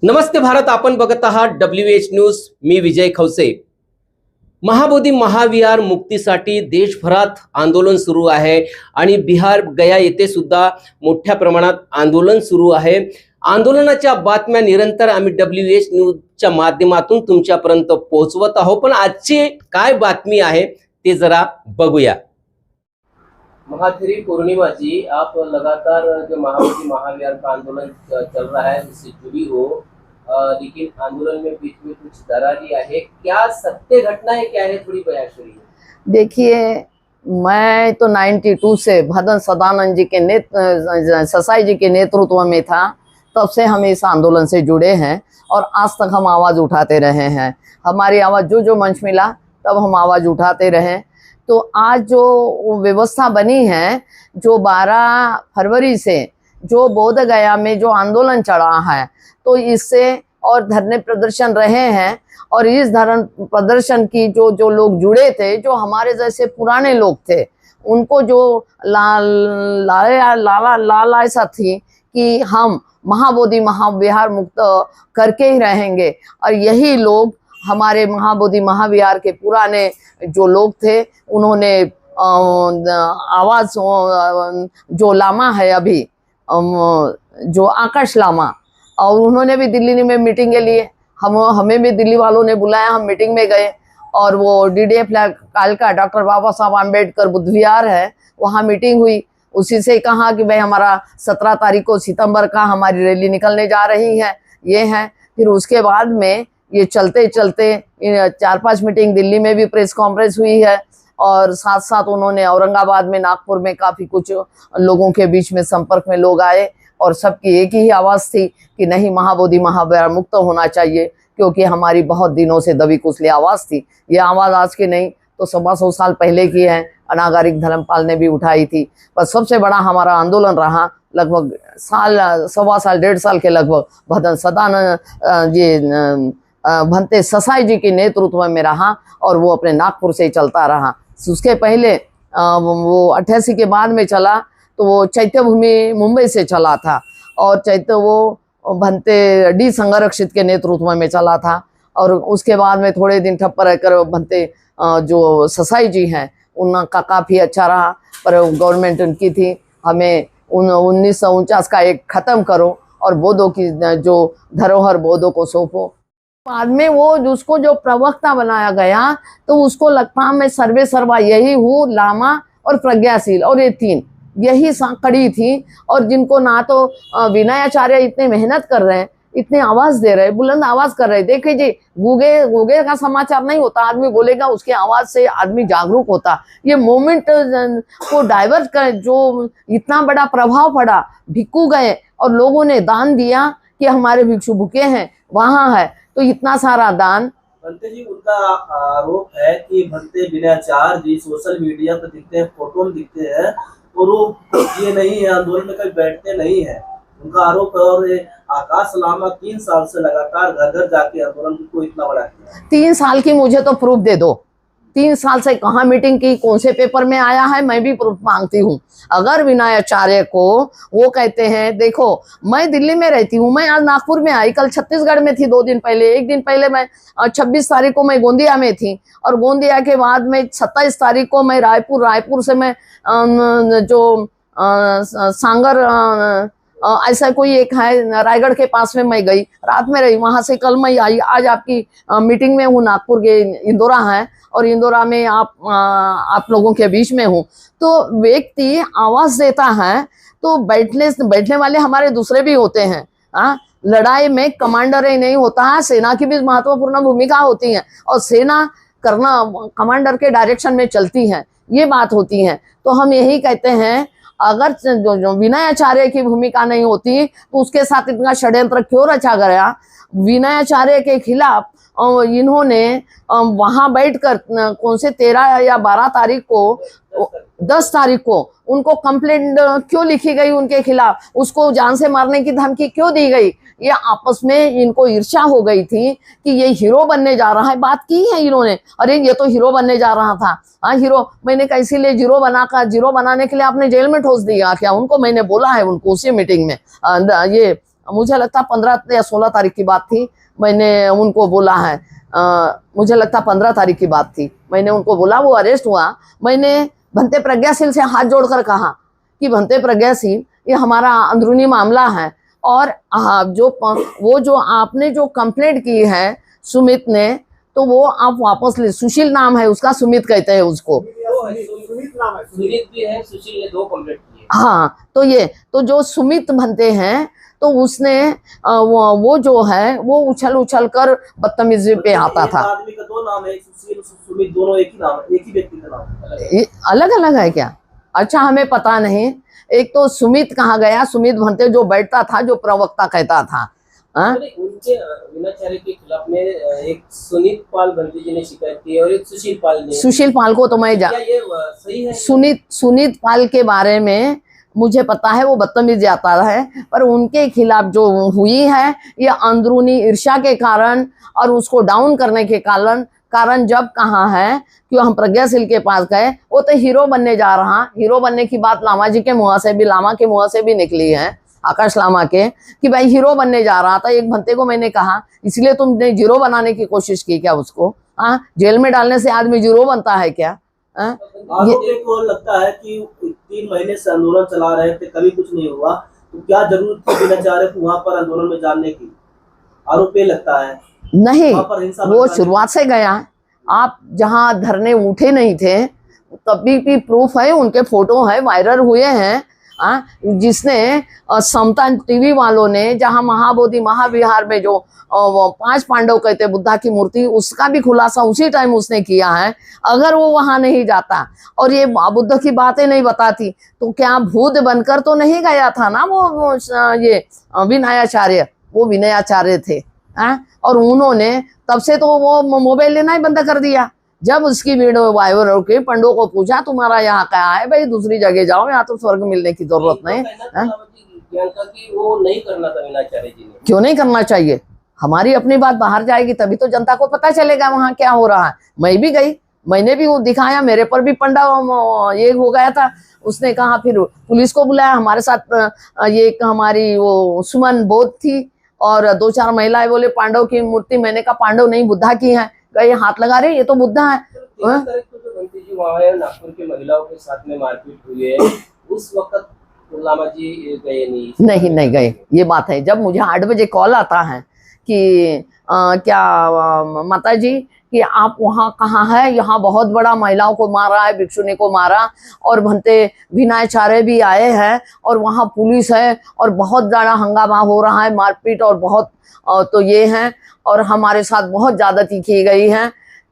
नमस्ते भारत, आपण बघत आहात WH न्यूज. मी विजय खवसे. महाबोधी महाविहार मुक्तीसाठी देशभरात आंदोलन सुरू आहे आणि बिहार गया येथे सुद्धा मोठ्या प्रमाणात आंदोलन सुरू आहे. आंदोलनाच्या बातम्या निरंतर आम्ही WH न्यूजच्या माध्यमातून तुमच्यापर्यंत पोहोचवत आहोत. पण आजची काय बातमी आहे ते जरा बघूया. महाथेरी पूर्णिमा जी, आप लगातार जो महाबोधी महाविहार का आंदोलन चल रहा है उससे जुड़ी हो, लेकिन आंदोलन में बीच में कुछ दरारी है, क्या सत्य घटना है, क्या है, थोड़ी बयान करिए. देखिए, मैं तो 92 से भदन सदानंद जी के ससाई जी के नेतृत्व में था, तब से हम इस आंदोलन से जुड़े हैं और आज तक हम आवाज़ उठाते रहे हैं. हमारी आवाज़ जो मंच मिला तब हम आवाज़ उठाते रहे. तो आज जो व्यवस्था बनी है, जो 12 फरवरी से जो बोध गया में जो आंदोलन चला है, तो इससे और धरने प्रदर्शन रहे हैं और इस धरने प्रदर्शन की जो लोग जुड़े थे, जो हमारे जैसे पुराने लोग थे, उनको जो लालसा थी कि हम महाबोधि महाविहार मुक्त करके ही रहेंगे. और यही लोग हमारे महाबोधि महाविहार के पुराने जो लोग थे, उन्होंने आवाज़ जो लामा है अभी, जो आकाश लामा, और उन्होंने भी दिल्ली में मीटिंग के लिए हमें भी दिल्ली वालों ने बुलाया. हम मीटिंग में गए और वो DDF काल का डॉक्टर बाबा साहब आम्बेडकर बुद्ध विहार है, वहाँ मीटिंग हुई. उसी से कहा कि भाई हमारा 17 तारीख को सितंबर का हमारी रैली निकलने जा रही है, ये है. फिर उसके बाद में ये चलते चलते 4-5 मीटिंग दिल्ली में भी प्रेस कॉन्फ्रेंस हुई है और साथ साथ उन्होंने औरंगाबाद में, नागपुर में काफ़ी कुछ लोगों के बीच में संपर्क में लोग आए और सबकी एक ही आवाज़ थी कि नहीं, महाबोधि महाविहार मुक्त होना चाहिए, क्योंकि हमारी बहुत दिनों से दबी कुचली आवाज़ थी. ये आवाज़ आज की नहीं, तो 100 साल पहले की है. अनागारिक धर्मपाल ने भी उठाई थी. पर सबसे बड़ा हमारा आंदोलन रहा लगभग सवा साल 1.5 साल के लगभग भदन सदानंद जी भंते ससाई जी के नेतृत्व में रहा और वो अपने नागपुर से ही चलता रहा. उसके पहले वो 88 के बाद में चला तो वो चैत्य भूमि मुंबई से चला था और वो भंते डी संरक्षित के नेतृत्व में चला था. और उसके बाद में थोड़े दिन ठप्प रहकर भंते जो ससाई जी हैं, उनका काफ़ी अच्छा रहा. पर गवर्नमेंट उनकी थी, हमें 1949 का एक ख़त्म करो और बौद्धों की जो धरोहर बौद्धों को सौंपो. बाद में वो उसको जो प्रवक्ता बनाया गया, तो उसको लगता मैं सर्वे सर्वा यही हूँ, लामा और प्रज्ञाशील, और ये 3 यही कड़ी थी. और जिनको ना तो विनयाचार्य इतने मेहनत कर रहे हैं, इतने आवाज़ दे रहे, बुलंद आवाज़ कर रहे. देखिए जी, गूगे का समाचार नहीं होता, आदमी बोलेगा उसके आवाज़ से आदमी जागरूक होता. ये मोमेंट को डाइवर्ट कर, जो इतना बड़ा प्रभाव पड़ा, भिक्खू गए और लोगों ने दान दिया कि हमारे भिक्षु भूखे हैं, वहाँ है, तो इतना सारा दान. भंते जी, उनका आरोप है कि भंते विनयाचार्य जी सोशल मीडिया पर दिखते हैं, फोटो में दिखते हैं, और वो ये नहीं है, आंदोलन में कभी बैठते नहीं है. उनका आरोप है. और आकाश लामा 3 साल से लगातार घर घर जाके आंदोलन को इतना बड़ा किया. 3 साल की मुझे तो प्रूफ दे दो. 3 साल से कहाँ मीटिंग की, कौन से पेपर में आया है, मैं भी प्रूफ मांगती हूँ. अगर विनयाचार्य को वो कहते हैं, देखो मैं दिल्ली में रहती हूँ, मैं आज नागपुर में आई, कल छत्तीसगढ़ में थी 2 दिन पहले. 1 दिन पहले मैं 26 तारीख को मैं गोंदिया में थी, और गोंदिया के बाद में 27 तारीख को मैं रायपुर से मैं जो सांगर ऐसा कोई एक है रायगढ़ के पास में, मैं गई, रात में रही, वहां से कल मैं आई. आज आपकी मीटिंग में हूँ, नागपुर के इंदौरा है, और इंदौरा में आप लोगों के बीच में हूँ. तो व्यक्ति आवाज़ देता है तो बैठने वाले हमारे दूसरे भी होते हैं. लड़ाई में कमांडर ही नहीं होता है, सेना की भी महत्वपूर्ण भूमिका होती है, और सेना करना कमांडर के डायरेक्शन में चलती है, ये बात होती है. तो हम यही कहते हैं, अगर जो विनयाचार्य की भूमिका नहीं होती तो उसके साथ इतना षड्यंत्र क्यों रचा गया. विनयाचार्य के खिलाफ इन्होंने वहां बैठकर कौन से 13 या 12 तारीख को, 10 तारीख को उनको कंप्लेंट क्यों लिखी गई उनके खिलाफ, उसको जान से मारने की धमकी क्यों दी गई. ये आपस में इनको ईर्ष्या हो गई थी कि ये हीरो बनने जा रहा है. बात की है इन्होंने, अरे ये तो हीरो बनने जा रहा था. हाँ हीरो, मैंने कहा इसीलिए जीरो बनाने के लिए आपने जेल में ठोस दिया क्या उनको. मैंने बोला है उनको उसी मीटिंग में, ये मुझे लगता 15 या 16 तारीख की बात थी, मैंने उनको बोला है, मुझे लगता 15 तारीख की बात थी, मैंने उनको बोला, वो अरेस्ट हुआ, मैंने भंते प्रज्ञाशील से हाथ जोड़कर कहा कि भंते प्रज्ञाशील, ये हमारा अंदरूनी मामला है, और वो जो आपने जो कंप्लेंट की है सुमित ने, तो वो आप वापस ले, सुशील नाम है उसका, सुमित कहते हैं उसको, सुनीत भी है, सुशील ने 2 कंप्लीट किए। हाँ, तो जो सुमित बनते हैं, तो उसने वो जो है वो उछल कर बदतमीजी पे आता एक था। आदमी का 2 नाम है, एक सुशील सुमित, दोनों एक ही नाम है, एक ही व्यक्ति का नाम है। अलग अलग है क्या? अच्छा, हमें पता नहीं। एक तो सुमित कहाँ गया, सुमित भंते जो बैठता था, जो प्रवक्ता कहता था, हाँ? उनके विनाचार्य के खिलाफ में एक सुनीत पाल भंते जी ने शिकायत की और एक सुशील पाल ने। सुशील पाल को तो मैं क्या ये सही है? सुनीत पाल के बारे में मुझे पता है, वो बदतमीजी आता है, पर उनके खिलाफ जो हुई है ये अंदरूनी ईर्ष्या के कारण और उसको डाउन करने के कारण जब कहाँ है कि हम प्रज्ञाशील के पास गए, वो तो हीरो बनने जा रहा, हीरो बनने की बात लामा जी के मुँह से भी, लामा के मुँह से भी निकली है, आकाश लामा के, कि भाई हीरो बनने जा रहा था। एक भंते को मैंने कहा, इसलिए तुमने जीरो बनाने की कोशिश की क्या उसको? हाँ, जेल में डालने से आदमी जीरो बनता है क्या? आरोपी को लगता है कि 3 महीने से आंदोलन चला रहे थे, कभी कुछ नहीं हुआ, तो क्या जरूरत थी विनाचार्य को वहां पर आंदोलन में जाने की? आरोपी लगता है नहीं, वहां पर हिंसा वो शुरुआत से गया। आप जहाँ धरने उठे नहीं थे, तभी भी प्रूफ है, उनके फोटो है, वायरल हुए हैं। जिसने समता टीवी वालों ने, जहाँ महाबोधि महाविहार में जो 5 पांडव कहते बुद्धा की मूर्ति, उसका भी खुलासा उसी टाइम उसने किया है। अगर वो वहां नहीं जाता और ये बुद्ध की बातें नहीं बताती, तो क्या भूत बनकर तो नहीं गया था ना वो ये विनयाचार्य, वो विनयाचार्य थे, और उन्होंने तब से तो वो मोबाइल लेना ही बंद कर दिया। जब उसकी वीडियो वायरल होकर पंडों को पूछा, तुम्हारा यहाँ क्या है भाई, दूसरी जगह जाओ, यहाँ तो स्वर्ग मिलने की जरूरत नहीं। कि वो नहीं करना था विनाचार्य जी ने। क्यों नहीं करना चाहिए? हमारी अपनी बात बाहर जाएगी तभी तो जनता को पता चलेगा वहां क्या हो रहा है। मैं भी गई, मैंने भी वो दिखाया, मेरे पर भी पंडा ये हो गया था। उसने कहा, फिर पुलिस को बुलाया, हमारे साथ ये एक हमारी वो सुमन बोध थी और 2-4 महिलाएं, बोले पांडव की मूर्ति। मैंने कहा पांडव नहीं, बुद्धा की है। ये हाथ लगा रहे, ये तो बुद्धा है। भंते जी वहाँ है, नागपुर की महिलाओं के साथ में मारपीट हुई है, उस वक्त लामा जी गए नहीं गए। ये बात है, जब मुझे 8 बजे कॉल आता है कि क्या माता जी कि आप वहाँ कहाँ है, यहाँ बहुत बड़ा महिलाओं को मारा है, भिक्षुनी को मारा, और भंते विनयाचार्य भी आए हैं और वहाँ पुलिस है और बहुत ज़्यादा हंगामा हो रहा है, मारपीट और बहुत तो ये हैं, और हमारे साथ बहुत ज़्यादती की गई है।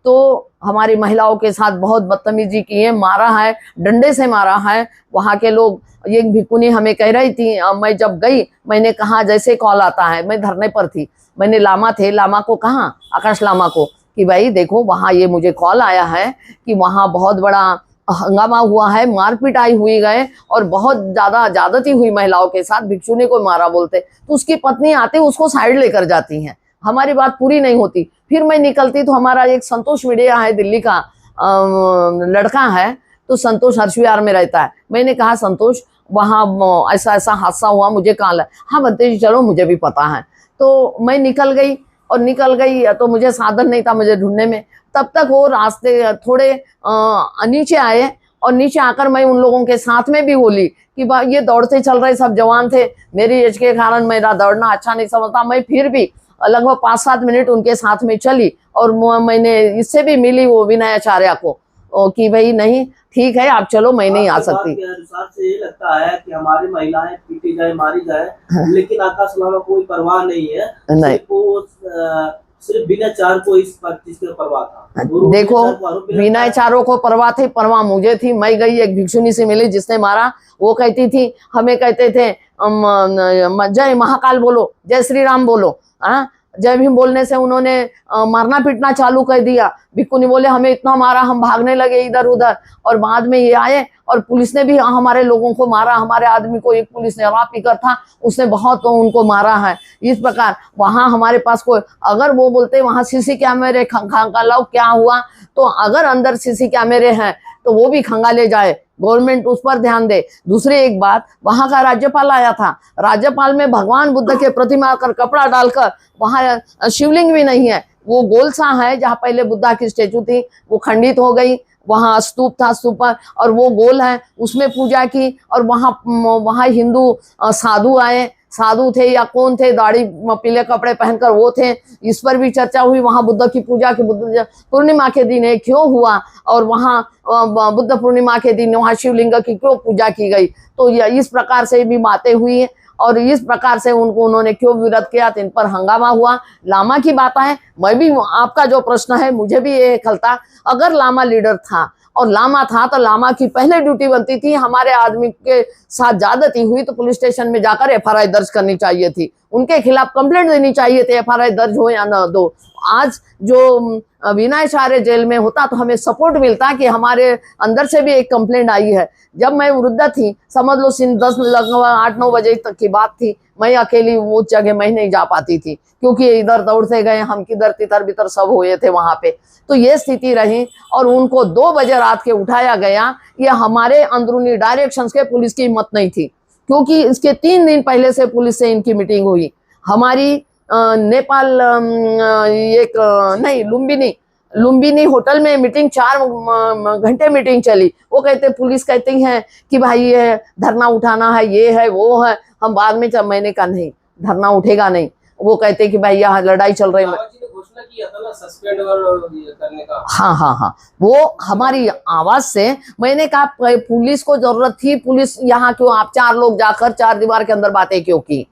तो हमारी महिलाओं के साथ बहुत बदतमीजी की है, मारा है, डंडे से मारा है। वहाँ के लोग, एक भिकुनी हमें कह रही थी, मैं जब गई, मैंने कहा, जैसे कॉल आता है, मैं धरने पर थी, मैंने लामा को कहा, आकाश लामा को, कि भाई देखो वहाँ ये मुझे कॉल आया है कि वहाँ बहुत बड़ा हंगामा हुआ है, मारपीट आई हुई गए और बहुत ज़्यादा ज्यादती हुई महिलाओं के साथ, भिक्षुनी को मारा बोलते। तो उसकी पत्नी आती, उसको साइड लेकर जाती हैं, हमारी बात पूरी नहीं होती। फिर मैं निकलती तो हमारा एक संतोष मीडिया है, दिल्ली का लड़का है, तो संतोष हर्षविहार में रहता है। मैंने कहा, संतोष वहाँ ऐसा हादसा हुआ, मुझे कॉल है। हाँ बनते जी, चलो मुझे भी पता है। तो मैं निकल गई तो मुझे साधन नहीं था मुझे ढूंढने में। तब तक वो रास्ते थोड़े नीचे आए, और नीचे आकर मैं उन लोगों के साथ में भी बोली कि भाई ये दौड़ते चल रहे सब जवान थे, मेरी एज के कारण मेरा दौड़ना अच्छा नहीं समझता। मैं फिर भी लगभग 5-7 मिनट उनके साथ में चली, और मैंने इससे भी मिली वो विनयाचार्य को कि भाई नहीं ठीक है आप चलो, मैं नहीं आ सकती। अनुसार से ये लगता है कि हमारी महिलाएं पीटी जाए, मारी जाए, लेकिन आकाश लामा कोई परवाह नहीं है, सिर्फ विनयाचार्य को इस चीज की परवाह था। देखो, विनयाचार्यों को परवाह मुझे थी। मैं गई, एक भिक्षुनी से मिली जिसने मारा, वो कहती थी, हमें कहते थे जय महाकाल बोलो, जय श्री राम बोलो। जय भीम बोलने से उन्होंने मारना पीटना चालू कर दिया। भिक्खुनी बोले हमें इतना मारा, हम भागने लगे इधर उधर, और बाद में ये आए और पुलिस ने भी हमारे लोगों को मारा। हमारे आदमी को एक पुलिस ने शराब पीकर था, उसने बहुत उनको मारा है। इस प्रकार वहाँ हमारे पास कोई, अगर वो बोलते वहाँ सीसी कैमरे खंखा लाओ क्या हुआ, तो अगर अंदर सीसी कैमरे हैं तो वो भी खंगाले जाए, गवर्नमेंट उस पर ध्यान दे। दूसरी एक बात, वहां का राज्यपाल आया था, राज्यपाल में भगवान बुद्ध के प्रतिमा कर कपड़ा डालकर, वहां शिवलिंग भी नहीं है, वो गोल सा है जहाँ पहले बुद्धा की स्टेचू थी वो खंडित हो गई, वहां स्तूप था, स्तूप पर, और वो गोल है, उसमें पूजा की। और वहां हिंदू साधु आए, साधु थे या कौन थे, दाढ़ी पीले कपड़े पहनकर वो थे, इस पर भी चर्चा हुई। वहां बुद्ध की पूजा की, बुद्ध पूर्णिमा के दिन ये क्यों हुआ, और वहां बुद्ध पूर्णिमा के दिन वहां शिवलिंग की क्यों पूजा की गई। तो इस प्रकार से भी बातें हुई है, और इस प्रकार से उन्होंने क्यों विरोध किया, तो इन पर हंगामा हुआ। लामा की बात है, मैं भी, आपका जो प्रश्न है मुझे भी ये खलता, अगर लामा लीडर था और लामा था तो लामा की पहले ड्यूटी बनती थी, हमारे आदमी के साथ ज्यादती हुई तो पुलिस स्टेशन में जाकर एफआरआई दर्ज करनी चाहिए थी, उनके खिलाफ कंप्लेंट देनी चाहिए थी, एफआरआई दर्ज हो या न दो। आज जो विनायचार्य जेल में होता तो हमें सपोर्ट मिलता कि हमारे अंदर से भी एक कंप्लेंट आई है। जब मैं वृद्ध थी, समझ लो 10 लगभग 8-9 बजे तक की बात थी, मैं अकेली वो जगह मैं नहीं जा पाती थी, क्योंकि इधर दौड़ते गए हम, किधर तितर बितर सब हुए थे वहां पे। तो ये स्थिति रही, और उनको 2 बजे रात के उठाया गया। ये हमारे अंदरूनी डायरेक्शंस के पुलिस की हिम्मत नहीं थी, क्योंकि इसके 3 दिन पहले से पुलिस से इनकी मीटिंग हुई। हमारी नेपाल नहीं, लुम्बिनी होटल में मीटिंग, 4 घंटे मीटिंग चली। वो कहते, पुलिस कहती है कि भाई ये धरना उठाना है, ये है वो है, हम बाद में मैंने कहा नहीं, धरना उठेगा नहीं। वो कहते कि भाई यहाँ लड़ाई चल रही है। घोषणा किया था ना सस्पेंड करने का। हाँ, वो हमारी आवाज से मैंने कहा पुलिस को जरूरत थी, पुलिस यहाँ क्यों, आप 4 लोग जाकर 4 दीवार के अंदर बातें क्यों की।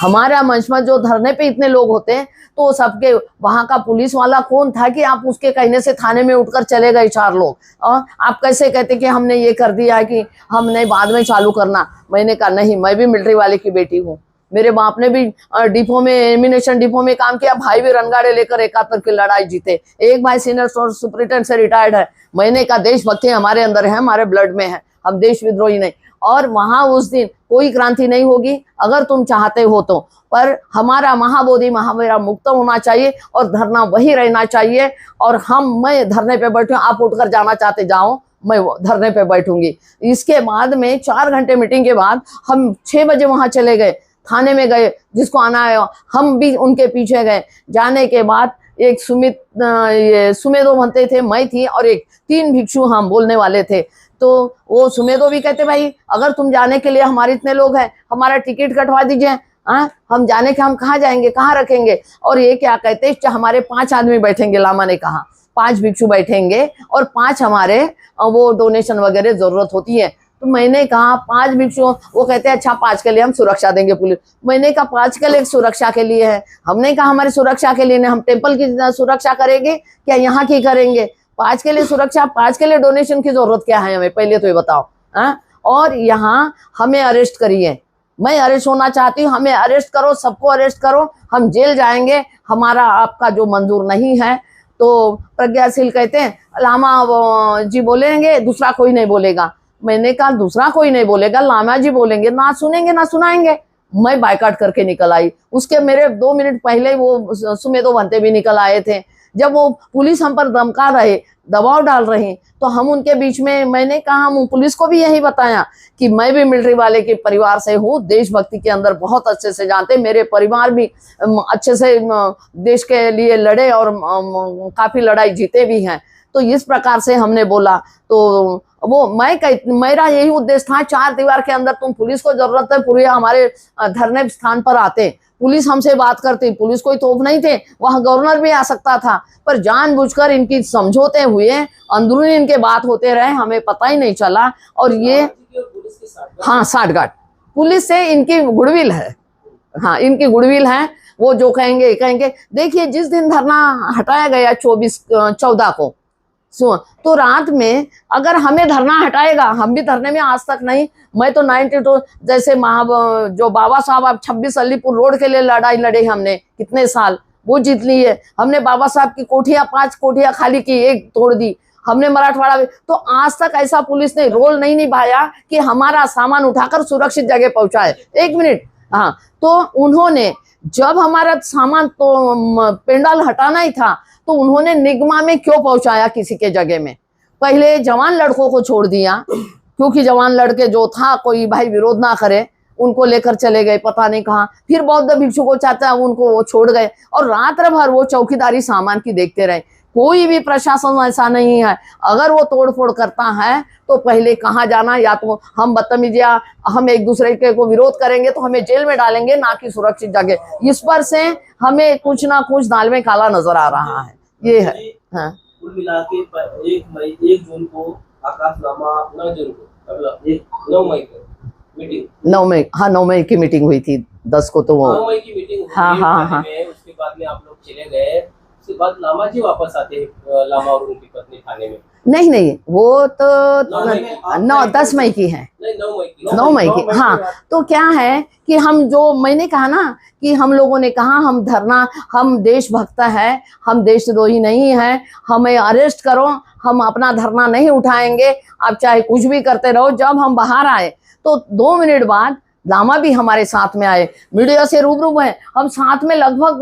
हमारा मंच में जो धरने पे इतने लोग होते हैं, तो सबके वहां का पुलिस वाला कौन था कि आप उसके कहने से थाने में उठकर चले गए 4 लोग। आप कैसे कहते कि हमने ये कर दिया है कि हमने बाद में चालू करना। मैंने कहा नहीं, मैं भी मिलिट्री वाले की बेटी हूँ, मेरे बाप ने भी डिपो में, एमिनेशन डिपो में काम किया, भाई भी रणगाड़े लेकर 71 की लड़ाई जीते, एक भाई सीनियर सुपरिटेंडेंट से रिटायर्ड है। मैंने कहा देशभक्ति हमारे अंदर है, हमारे ब्लड में है, हम देश विद्रोही नहीं। और वहां उस दिन कोई क्रांति नहीं होगी अगर तुम चाहते हो तो, पर हमारा महाबोधि महावीर मुक्त होना चाहिए और धरना वही रहना चाहिए। और मैं धरने पे बैठूं, आप उठकर जाना चाहते जाओ, मैं धरने पे बैठूंगी। इसके बाद में 4 घंटे मीटिंग के बाद हम 6 बजे वहां चले गए, थाने में गए, जिसको आना है हम भी उनके पीछे गए। जाने के बाद एक सुमेदो बनते थे, मैं थी, और एक 3 भिक्षु हम बोलने वाले थे। तो वो सुमेदो भी कहते भाई अगर तुम जाने के लिए, हमारे इतने लोग हैं, हमारा टिकट कटवा दीजिए, हम जाने के, हम कहाँ जाएंगे, कहाँ रखेंगे। और ये क्या कहते, हमारे 5 आदमी बैठेंगे, लामा ने कहा 5 भिक्षु बैठेंगे और 5 हमारे वो डोनेशन वगैरह जरूरत होती है। तो मैंने कहा 5 भिक्षु, वो कहते हैं अच्छा 5 के लिए हम सुरक्षा देंगे पुलिस। मैंने कहा 5 के लिए सुरक्षा के लिए है, हमने कहा हमारी सुरक्षा के लिए नहीं, हम टेम्पल की सुरक्षा करेंगे क्या यहाँ की करेंगे। 5 के लिए सुरक्षा, 5 के लिए डोनेशन की जरूरत क्या है हमें, पहले तो ये बताओ। और यहाँ हमें अरेस्ट करिए, मैं अरेस्ट होना चाहती हूँ, हमें अरेस्ट करो, सबको अरेस्ट करो, हम जेल जाएंगे, हमारा आपका जो मंजूर नहीं है। तो प्रज्ञाशील कहते हैं लामा जी बोलेंगे, दूसरा कोई नहीं बोलेगा। मैंने कहा दूसरा कोई नहीं बोलेगा, लामा जी बोलेंगे, ना सुनेंगे ना सुनाएंगे। मैं बायकाट करके निकल आई। उसके मेरे 2 मिनट पहले वो सुमेदो बनते भी निकल आए थे। जब वो पुलिस हम पर धमका रहे, दबाव डाल रहे, तो हम उनके बीच में, मैंने कहा हम पुलिस को भी यही बताया कि मैं भी मिलिट्री वाले के परिवार से हूँ, देशभक्ति के अंदर बहुत अच्छे से जानते, मेरे परिवार भी अच्छे से देश के लिए लड़े और काफी लड़ाई जीते भी हैं। तो इस प्रकार से हमने बोला। तो वो मेरा यही उद्देश्य था, 4 दीवार के अंदर तुम, पुलिस को जरूरत है, पूरे हमारे धरने स्थान पर आते, पुलिस हमसे बात करती, पुलिस कोई तोप नहीं थे, वहां गवर्नर भी आ सकता था, पर जानबूझकर इनकी समझौते हुए, अंदरूनी इनके बात होते रहे, हमें पता ही नहीं चला। और ये हाँ, साठगांठ पुलिस से इनकी गुडविल है, हाँ इनकी गुडविल है। वो जो कहेंगे देखिए जिस दिन धरना हटाया गया 14 को, तो रात में अगर हमें धरना हटाएगा, हम भी धरने में आज तक नहीं, मैं तो 92 जैसे जो बाबा साहब अब 26 अलीपुर रोड के लिए लड़ाई लड़े हमने कितने साल, वो जीत ली है हमने। बाबा साहब की कोठियां 5 कोठियां खाली की, 1 तोड़ दी हमने मराठवाड़ा में। तो आज तक ऐसा पुलिस ने रोल नहीं निभाया कि हमारा सामान उठाकर सुरक्षित जगह पहुंचाए। 1 मिनट, हाँ, तो उन्होंने जब हमारा सामान तो पेंडाल हटाना ही था, तो उन्होंने निगमा में क्यों पहुंचाया किसी के जगह में। पहले जवान लड़कों को छोड़ दिया, क्योंकि जवान लड़के जो था कोई भाई विरोध ना करे, उनको लेकर चले गए पता नहीं कहाँ। फिर बौद्ध भिक्षु को चाहता उनको वो छोड़ गए, और रात भर वो चौकीदारी सामान की देखते रहे। कोई भी प्रशासन ऐसा नहीं है, अगर वो तोड़फोड़ करता है तो पहले कहाँ जाना, या तो हम बदतमीजियां, हम एक दूसरे के को विरोध करेंगे तो हमें जेल में डालेंगे, ना कि सुरक्षित जगह। इस पर से हमें कुछ ना कुछ दाल में काला नजर आ रहा है, ये है। हाँ, कुल मिला के 1 जून को आकाश लामा 9 जून को, मतलब 9 मई को मीटिंग, 9 मई, हाँ 9 मई की मीटिंग हुई थी, 10 को तो वो 9 मई की मीटिंग हुई हाँ, हाँ, थाने हाँ। में। उसके बाद में आप लोग चले गए, उसके बाद लामा जी वापस आते हैं, लामा और उनकी पत्नी थाने में। नहीं, वो तो 10 मई की है, नहीं, 9 मई की। 9 मई की, हाँ। तो क्या है कि हम, जो मैंने कहा ना कि हम लोगों ने कहा हम धरना, हम देशभक्त है, हम देशद्रोही नहीं है, हमें अरेस्ट करो, हम अपना धरना नहीं उठाएंगे, आप चाहे कुछ भी करते रहो। जब हम बाहर आए तो 2 मिनट बाद लामा भी हमारे साथ में आए, मीडिया से रूबरू हैं, हम साथ में लगभग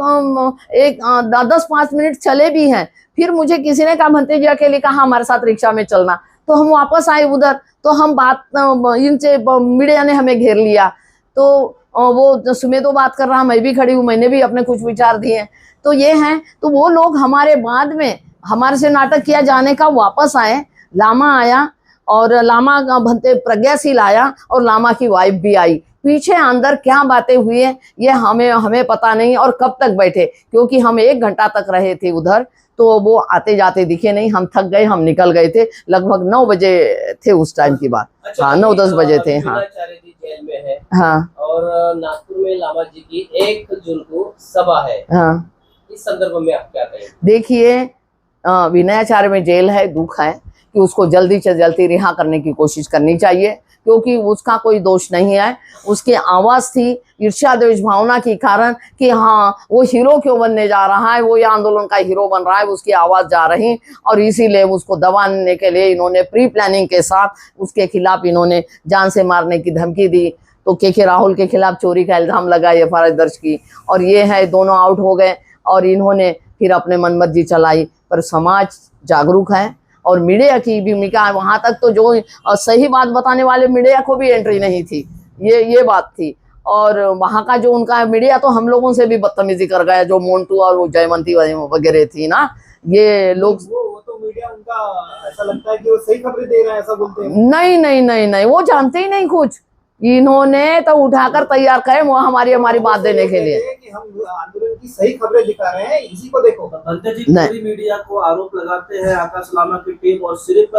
10-5 मिनट चले भी हैं। फिर मुझे किसी ने कहा भंते जी अकेले कहा हमारे साथ रिक्शा में चलना, तो हम वापस आए उधर। तो हम बात, इनसे मीडिया ने हमें घेर लिया, तो वो सुमे तो बात कर रहा, मैं भी खड़ी हूँ, मैंने भी अपने कुछ विचार दिए। तो ये हैं, तो वो लोग हमारे बाद में हमारे से नाटक किया जाने का वापस आए। लामा आया, और लामा का भंते प्रज्ञाशील आया, और लामा की वाइफ भी आई। पीछे अंदर क्या बातें हुई है ये हमें पता नहीं, और कब तक बैठे, क्योंकि हम 1 घंटा तक रहे थे उधर, तो वो आते जाते दिखे नहीं, हम थक गए, हम निकल गए थे। लगभग 9 बजे थे उस टाइम की बात। अच्छा, हाँ, 9-10 बजे थे। हाँ, वीणाचार्य जी जेल में है, हाँ, और नागपुर में लामा जी की 1 जून को सभा है। हाँ। इस संदर्भ में आप क्या कहेंगे? देखिए, विनयाचार्य में जेल है, दुख है कि उसको जल्दी से जल्दी रिहा करने की कोशिश करनी चाहिए, क्योंकि उसका कोई दोष नहीं है। उसकी आवाज़ थी ईर्ष्या द्वेष भावना के कारण कि हाँ वो हीरो क्यों बनने जा रहा है, वो ये आंदोलन का हीरो बन रहा है, उसकी आवाज़ जा रही, और इसीलिए उसको दबाने के लिए इन्होंने प्री प्लानिंग के साथ उसके खिलाफ इन्होंने जान से मारने की धमकी दी। तो के राहुल के खिलाफ चोरी का इल्ज़ाम लगा, FIR दर्ज की, और ये है दोनों आउट हो गए, और इन्होंने फिर अपने मनमर्जी चलाई। पर समाज जागरूक है, और मीडिया की भूमिका, वहाँ तक तो जो सही बात बताने वाले मीडिया को भी एंट्री नहीं थी, ये बात थी। और वहाँ का जो उनका मीडिया तो हम लोगों से भी बदतमीजी कर गया, जो मोन्टू और वो जयवंती वगैरह थी ना, ये लोग। वो तो मीडिया उनका ऐसा लगता है कि वो सही खबरें दे रहे हैं, ऐसा बोलते हैं। नहीं, वो जानते ही नहीं कुछ। इन्होंने तो उठाकर तैयार करे वो हमारी बात देने के लिए कि हम आंदोलन की सही खबरें दिखा रहे हैं, इसी को देखो। भंते जी पूरी मीडिया को आरोप लगाते हैं आकाश लामा की टीम, और सिर्फ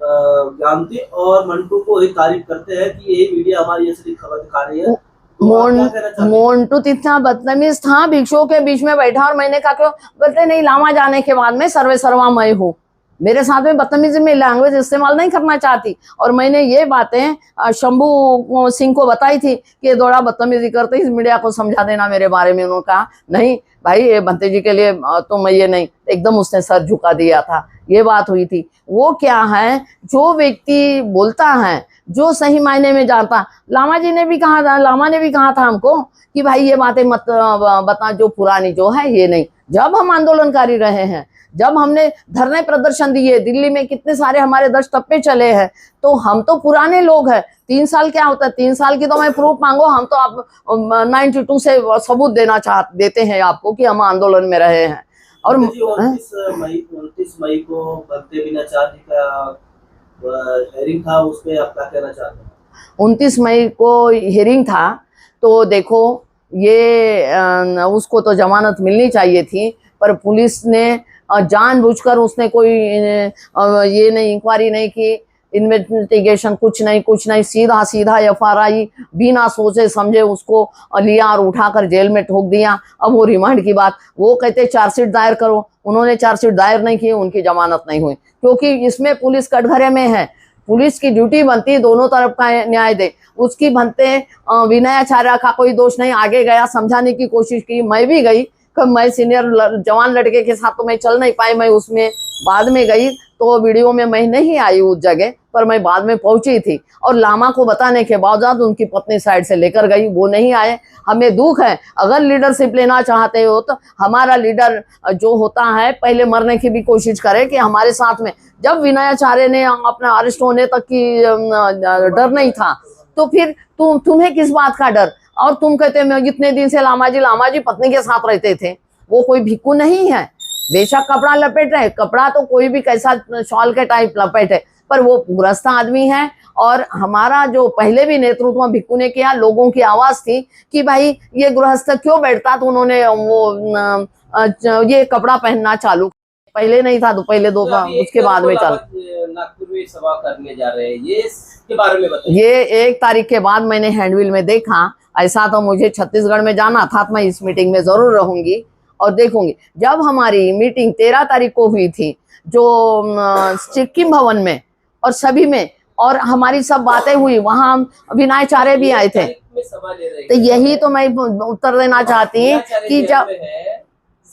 ज्ञानती और मंटू को ही तारीफ करते हैं कि यही मीडिया हमारी असली खबर दिखा रही है। तो आप क्या कहना चाहते हैं? मोन्टू इतना बदतमीज था, भिक्षुओं के बीच में बैठा, और मैंने कहा क्यों, बोलते नहीं लामा जाने के बाद में सर्वे सर्वा मैं हूँ, मेरे साथ में बदतमीजी में लैंग्वेज इस्तेमाल नहीं करना चाहती। और मैंने ये बातें शंभू सिंह को बताई थी कि ये थोड़ा बदतमीजी करते, इस मीडिया को समझा देना मेरे बारे में। उन्होंने कहा नहीं भाई, ये भंते जी के लिए तो मैं ये नहीं, एकदम उसने सर झुका दिया था, ये बात हुई थी। वो क्या है, जो व्यक्ति बोलता है, जो सही मायने में जानता, लामा जी ने भी कहा था, लामा ने भी कहा था हमको कि भाई ये बातें मत बता, जो पुरानी जो है ये नहीं। जब हम आंदोलनकारी रहे हैं, जब हमने धरने प्रदर्शन दिए, दिल्ली में कितने सारे हमारे 10 टप्पे चले हैं, तो हम तो पुराने लोग हैं। 3 साल क्या होता है, 3 साल की तो मैं प्रूफ मांगो, हम तो आप 92 से सबूत देते हैं आपको कि हम आंदोलन में रहे हैं। और 29 मई को भंते विनयाचार्य का हेयरिंग था, उस पर आप क्या कहना चाहते हैं? 29 मई को हियरिंग था, तो देखो ये उसको तो जमानत मिलनी चाहिए थी, पर पुलिस ने जानबूझकर, उसने कोई ये नहीं, इंक्वायरी नहीं की, इन्वेस्टिगेशन कुछ नहीं, सीधा FIR बिना सोचे समझे उसको लिया और उठाकर जेल में ठोक दिया। अब वो रिमांड की बात, वो कहते चार्जशीट दायर करो, उन्होंने चार्जशीट दायर नहीं की, उनकी जमानत नहीं हुई, क्योंकि इसमें पुलिस कटघरे में है। पुलिस की ड्यूटी बनती है दोनों तरफ का न्याय दे। उसकी भंते विनयाचार्य का कोई दोष नहीं, आगे गया, समझाने की कोशिश की, मैं भी गई, मैं सीनियर जवान लड़के के साथ तो मैं चल नहीं पाई, मैं उसमें बाद में गई, तो वीडियो में मैं नहीं आई उस जगह, पर मैं बाद में पहुंची थी और लामा को बताने के बावजूद उनकी पत्नी साइड से लेकर गई, वो नहीं आए। हमें दुख है। अगर लीडरशिप लेना चाहते हो तो हमारा लीडर जो होता है पहले मरने की भी कोशिश करे कि हमारे साथ में। जब विनयाचार्य ने अपना अरेस्ट होने तक की डर नहीं था, तो फिर तुम्हें किस बात का डर? और तुम कहते मैं इतने दिन से लामा जी पत्नी के साथ रहते थे। वो कोई भिक्खु नहीं है। बेशक कपड़ा लपेट रहे, कपड़ा तो कोई भी कैसा शॉल के टाइप लपेटे, पर वो गृहस्थ आदमी है। और हमारा जो पहले भी नेतृत्व भिक्खु ने किया, लोगों की आवाज थी कि भाई ये गृहस्थ क्यों बैठता, तो उन्होंने वो ये कपड़ा पहनना चालू। पहले नहीं था, तो पहले दो उसके बाद में चालू। नागपुर में सभा करने जा रहे हैं, ये इसके बारे में बताइए। ये 1 तारीख के बाद मैंने हैंडविल में देखा। ऐसा तो मुझे छत्तीसगढ़ में जाना था, तो मैं इस मीटिंग में जरूर रहूंगी और देखूंगी। जब हमारी मीटिंग 13 तारीख को हुई थी, जो सिक्किम भवन में और सभी में, और हमारी सब बातें हुई, वहाँ विनयाचार्य भी आए थे। तो यही तो मैं उत्तर देना चाहती हूँ कि जब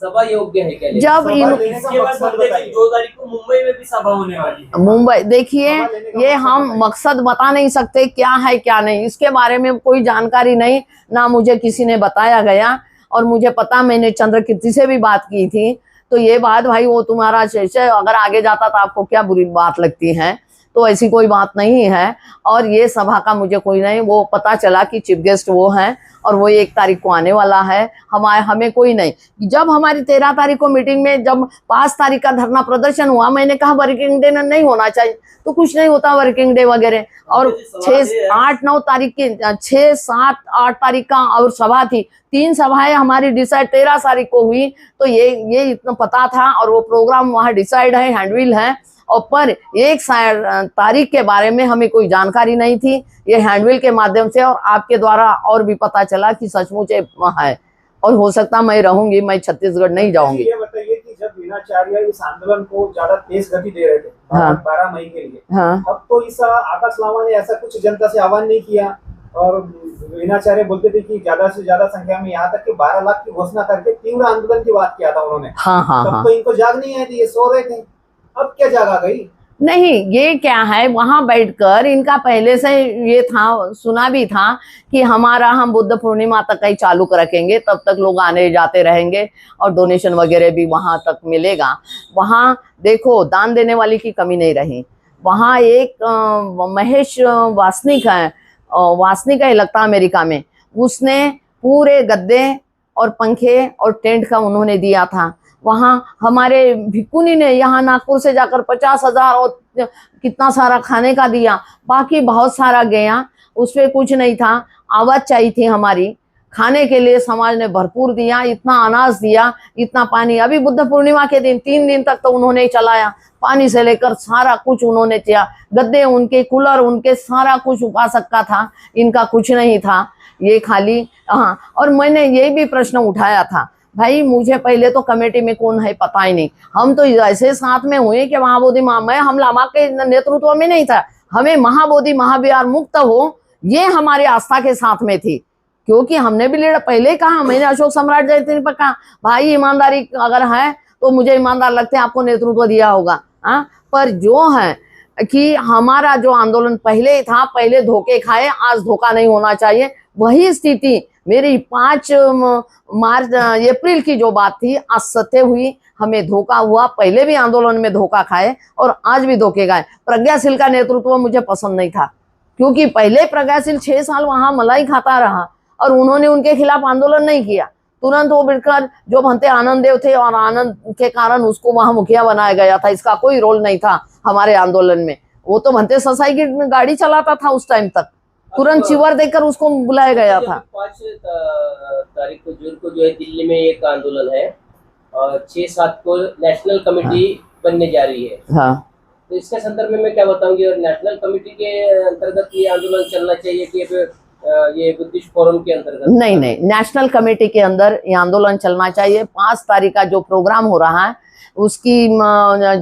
सभा योग्य है क्या? जब इसके बाद 2 तारीख को मुंबई में भी सभा होने वाली है। मुंबई देखिए, ये हम मकसद बता नहीं सकते क्या है क्या नहीं, इसके बारे में कोई जानकारी नहीं, ना मुझे किसी ने बताया गया। और मुझे पता, मैंने चंद्रकीर्ति से भी बात की थी, तो ये बात भाई वो तुम्हारा शेष अगर आगे जाता तो आपको क्या बुरी बात लगती है, तो ऐसी कोई बात नहीं है। और ये सभा का मुझे कोई नहीं, वो पता चला कि चीफ गेस्ट वो हैं और वो 1 तारीख को आने वाला है। हमें कोई नहीं। जब हमारी 13 तारीख को मीटिंग में जब 5 तारीख का धरना प्रदर्शन हुआ, मैंने कहा वर्किंग डे नहीं होना चाहिए, तो कुछ नहीं होता वर्किंग डे वगैरह। और 6, 8, 9 तारीख की 6, 7, 8 तारीख का और सभा थी। 3 सभाएं हमारी डिसाइड 13 तारीख को हुई, तो ये इतना पता था। और वो प्रोग्राम वहाँ डिसाइड है, हैंडविल है। और पर 1 तारीख के बारे में हमें कोई जानकारी नहीं थी। ये हैंडविल के माध्यम से और आपके द्वारा और भी पता चला कि सचमुच है। और हो सकता मैं रहूंगी, मैं छत्तीसगढ़ नहीं जाऊंगी। ये बताइए कि जब विनयाचार्य इस आंदोलन को ज्यादा तेज गति दे रहे थे, हाँ। 12 मई के लिए, हाँ। अब तो इस आकाश लामा ने ऐसा कुछ जनता से आह्वान नहीं किया। और विनयाचार्य बोलते थे कि ज्यादा से ज्यादा संख्या में, यहाँ तक कि 12 लाख की घोषणा करके तीव्र आंदोलन की बात किया था उन्होंने। हाँ। तब तो इनको जाग नहीं आई थी, ये सो रहे थे। अब क्या जाग आ गई? नहीं, ये क्या है, वहां बैठकर इनका पहले से ये था, सुना भी था कि हम बुद्ध पूर्णिमा तक ही चालू रखेंगे, तब तक लोग आने जाते रहेंगे और डोनेशन वगैरह भी वहां तक मिलेगा। वहां देखो, दान देने वाली की कमी नहीं रही। वहां एक महेश वासनिक है लगता अमेरिका में, उसने पूरे गद्दे और पंखे और टेंट का उन्होंने दिया था। वहाँ हमारे भिक्कुनी ने यहाँ नागपुर से जाकर 50,000 और कितना सारा खाने का दिया। बाकी बहुत सारा गया, उसमें कुछ नहीं था। आवाज चाहिए थी हमारी, खाने के लिए समाज ने भरपूर दिया, इतना अनाज दिया, इतना पानी। अभी बुद्ध पूर्णिमा के दिन 3 दिन तक तो उन्होंने चलाया, पानी से लेकर सारा कुछ उन्होंने किया। गद्दे उनके, कूलर उनके, सारा कुछ उपासक का था, इनका कुछ नहीं था। ये खाली हाँ। और मैंने ये भी प्रश्न उठाया था, भाई मुझे पहले तो कमेटी में कौन है पता ही नहीं। हम तो ऐसे साथ में हुए कि महाबोधि हम लामा के नेतृत्व में नहीं था। हमें महाबोधि महाविहार मुक्त हो, ये हमारी आस्था के साथ में थी। क्योंकि हमने भी लीडर पहले कहा, मैंने अशोक सम्राट जयंती पर कहा, भाई ईमानदारी अगर है तो मुझे ईमानदार लगते हैं, आपको नेतृत्व दिया होगा। हाँ, पर जो है कि हमारा जो आंदोलन पहले था, पहले धोखे खाए, आज धोखा नहीं होना चाहिए। वही स्थिति मेरी 5 अप्रैल की जो बात थी, आज सत्य हुई। हमें धोखा हुआ, पहले भी आंदोलन में धोखा खाए और आज भी धोखे खाए। प्रज्ञाशील का नेतृत्व मुझे पसंद नहीं था, क्योंकि पहले प्रज्ञाशील 6 साल वहां मलाई खाता रहा और उन्होंने उनके खिलाफ आंदोलन नहीं किया। तुरंत वो बिल्कुल जो भंते आनंद देव थे और आनंद के कारण उसको वहां मुखिया बनाया गया था। इसका कोई रोल नहीं था हमारे आंदोलन में। वो तो भंते ससाई की गाड़ी चलाता था उस टाइम तक, तुरंत चिवर देकर उसको बुलाया गया था। 5 तारीख को जून को जो है दिल्ली में एक आंदोलन है और 6-7 को नेशनल कमेटी बनने जा रही है। हाँ। तो इसके संदर्भ में मैं क्या बताऊंगी, और नेशनल कमेटी के अंतर्गत ये आंदोलन चलना चाहिए कि ये बुद्धिस्ट फोरम के अंतर्गत? नहीं, नेशनल कमेटी के अंदर ये आंदोलन चलना चाहिए। 5 तारीख का जो प्रोग्राम हो रहा है उसकी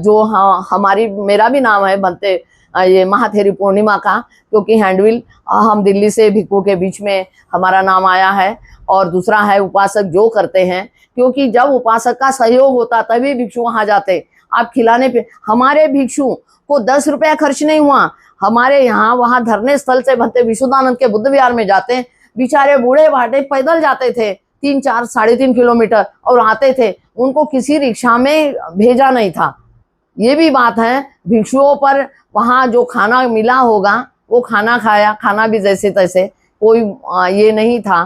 जो हमारी, मेरा भी नाम है बनते ये महाथेरी पूर्णिमा का, क्योंकि हैंडविल हम दिल्ली से भिक्खु के बीच में हमारा नाम आया है। और दूसरा है उपासक जो करते हैं, क्योंकि जब उपासक का सहयोग होता तभी भिक्षु वहां जाते। आप खिलाने पे, हमारे भिक्षु को 10 रुपया खर्च नहीं हुआ। हमारे यहाँ वहाँ धरने स्थल से भंते विशुद्धानंद के बुद्ध विहार में जाते हैं, बेचारे बूढ़े बाटे पैदल जाते थे 3-4 साढ़े 3 किलोमीटर और आते थे, उनको किसी रिक्शा में भेजा नहीं था। ये भी बात है, भिक्षुओं पर वहाँ जो खाना मिला होगा वो खाना खाया, खाना भी जैसे तैसे, कोई ये नहीं था,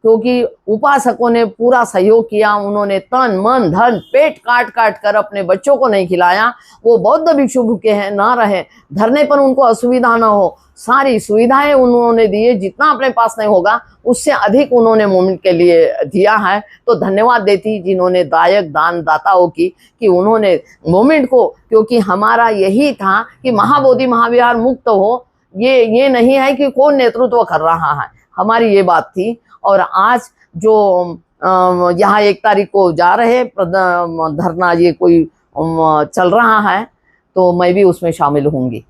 क्योंकि उपासकों ने पूरा सहयोग किया। उन्होंने तन मन धन पेट काट काट कर अपने बच्चों को नहीं खिलाया। वो बौद्ध भिक्षु भूखे हैं ना रहे, धरने पर उनको असुविधा ना हो, सारी सुविधाएं उन्होंने दिए, जितना अपने पास नहीं होगा उससे अधिक उन्होंने मूवमेंट के लिए दिया है। तो धन्यवाद देती जिन्होंने दान दाताओं की, कि उन्होंने मूवमेंट को, क्योंकि हमारा यही था कि महाबोधि महाविहार मुक्त हो, ये नहीं है कि कौन नेतृत्व कर रहा है, हमारी ये बात थी। और आज जो यहाँ 1 तारीख को जा रहे धरना, ये कोई चल रहा है, तो मैं भी उसमें शामिल होंगी।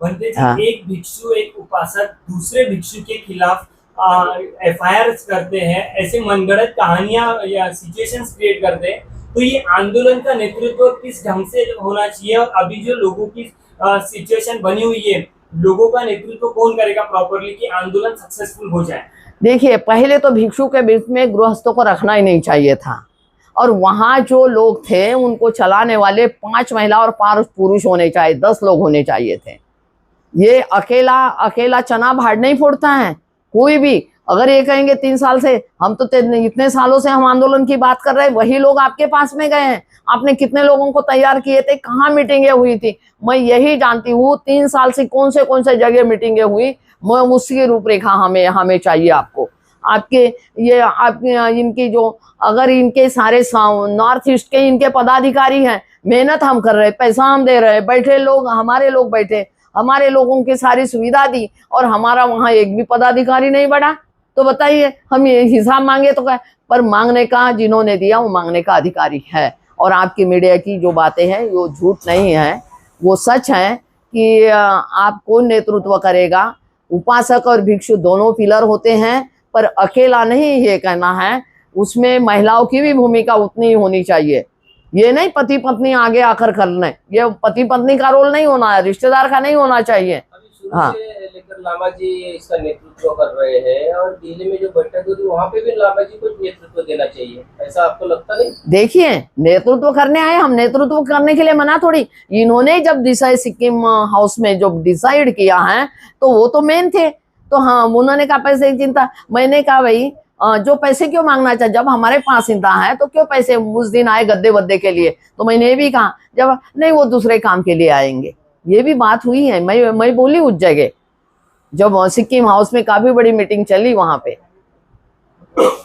भंते जी, हाँ। एक भिक्षु एक उपासक दूसरे भिक्षु के खिलाफ FIR करते हैं, ऐसे मनगढ़ंत कहानियां या सिचुएशंस क्रिएट करते हैं, तो ये आंदोलन का नेतृत्व किस ढंग से होना चाहिए? और अभी जो लोगों की सिचुएशन बनी हुई है, लोगों का नेतृत्व कौन करेगा प्रॉपरली कि आंदोलन सक्सेसफुल हो जाए? देखिए, पहले तो भिक्षु के बीच में गृहस्थों को रखना ही नहीं चाहिए था, और वहाँ जो लोग थे उनको चलाने वाले 5 महिला और 5 पुरुष होने चाहिए, 10 लोग होने चाहिए थे। ये अकेला चना भाड़ नहीं फोड़ता है कोई भी। अगर ये कहेंगे 3 साल से हम तो इतने सालों से हम आंदोलन की बात कर रहे हैं, वही लोग आपके पास में गए हैं, आपने कितने लोगों को तैयार किए थे, कहाँ मीटिंगें हुई थी? मैं यही जानती हूँ 3 साल से कौन से जगह मीटिंगें हुई, मैं उसकी रूपरेखा हमें चाहिए आपको। आपके इनकी जो, अगर इनके सारे नॉर्थ ईस्ट के इनके पदाधिकारी हैं, मेहनत हम कर रहे, पैसा हम दे रहे, बैठे लोग हमारे लोग बैठे, हमारे लोगों की सारी सुविधा दी, और हमारा वहाँ एक भी पदाधिकारी नहीं बढ़ा, तो बताइए हम ये हिसाब मांगे तो क्या? पर मांगने का जिन्होंने दिया वो मांगने का अधिकारी है। और आपकी मीडिया की जो बातें हैं वो झूठ नहीं है, वो सच है कि आप कौन नेतृत्व करेगा। उपासक और भिक्षु दोनों पिलर होते हैं, पर अकेला नहीं ये कहना है, उसमें महिलाओं की भी भूमिका उतनी ही होनी चाहिए। ये नहीं पति पत्नी आगे आकर करने, ये पति पत्नी का रोल नहीं होना है, रिश्तेदार का नहीं होना चाहिए। अभी शुरू हाँ। से लेकर लामा जी इसका नेतृत्व कर रहे हैं, और दिल्ली में जो बैठक हुई वहाँ पे भी लामा जी को नेतृत्व देना चाहिए, ऐसा आपको लगता नहीं? देखिए, नेतृत्व करने आए, हम नेतृत्व करने के लिए मना थोड़ी। इन्होंने जब डिसाइड सिक्किम हाउस में जब डिसाइड किया है तो वो तो मेन थे, तो हाँ उन्होंने कहा पैसे की चिंता। मैंने कहा भाई जो पैसे क्यों मांगना चाहिए, जब हमारे पास चिंता है तो क्यों पैसे? उस दिन आए गद्दे वद्दे के लिए, तो मैंने ये भी कहा जब नहीं वो दूसरे काम के लिए आएंगे, ये भी बात हुई है। मैं बोली उस जगह जब सिक्किम हाउस में काफी बड़ी मीटिंग चली वहां पे,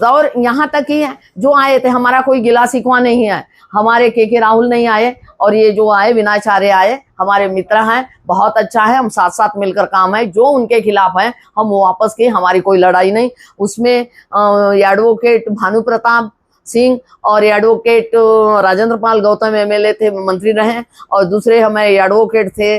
और यहाँ तक ही है जो आए थे, हमारा कोई गिला शिकवा नहीं है। हमारे के राहुल नहीं आए, और ये जो आए विनाचार्य आए, हमारे मित्र हैं, बहुत अच्छा है, हम साथ साथ मिलकर काम है। जो उनके खिलाफ है हम वो वापस किए, हमारी कोई लड़ाई नहीं। उसमें एडवोकेट भानु प्रताप सिंह और एडवोकेट राजेंद्र पाल गौतम MLA थे, मंत्री रहे, और दूसरे हमारे एडवोकेट थे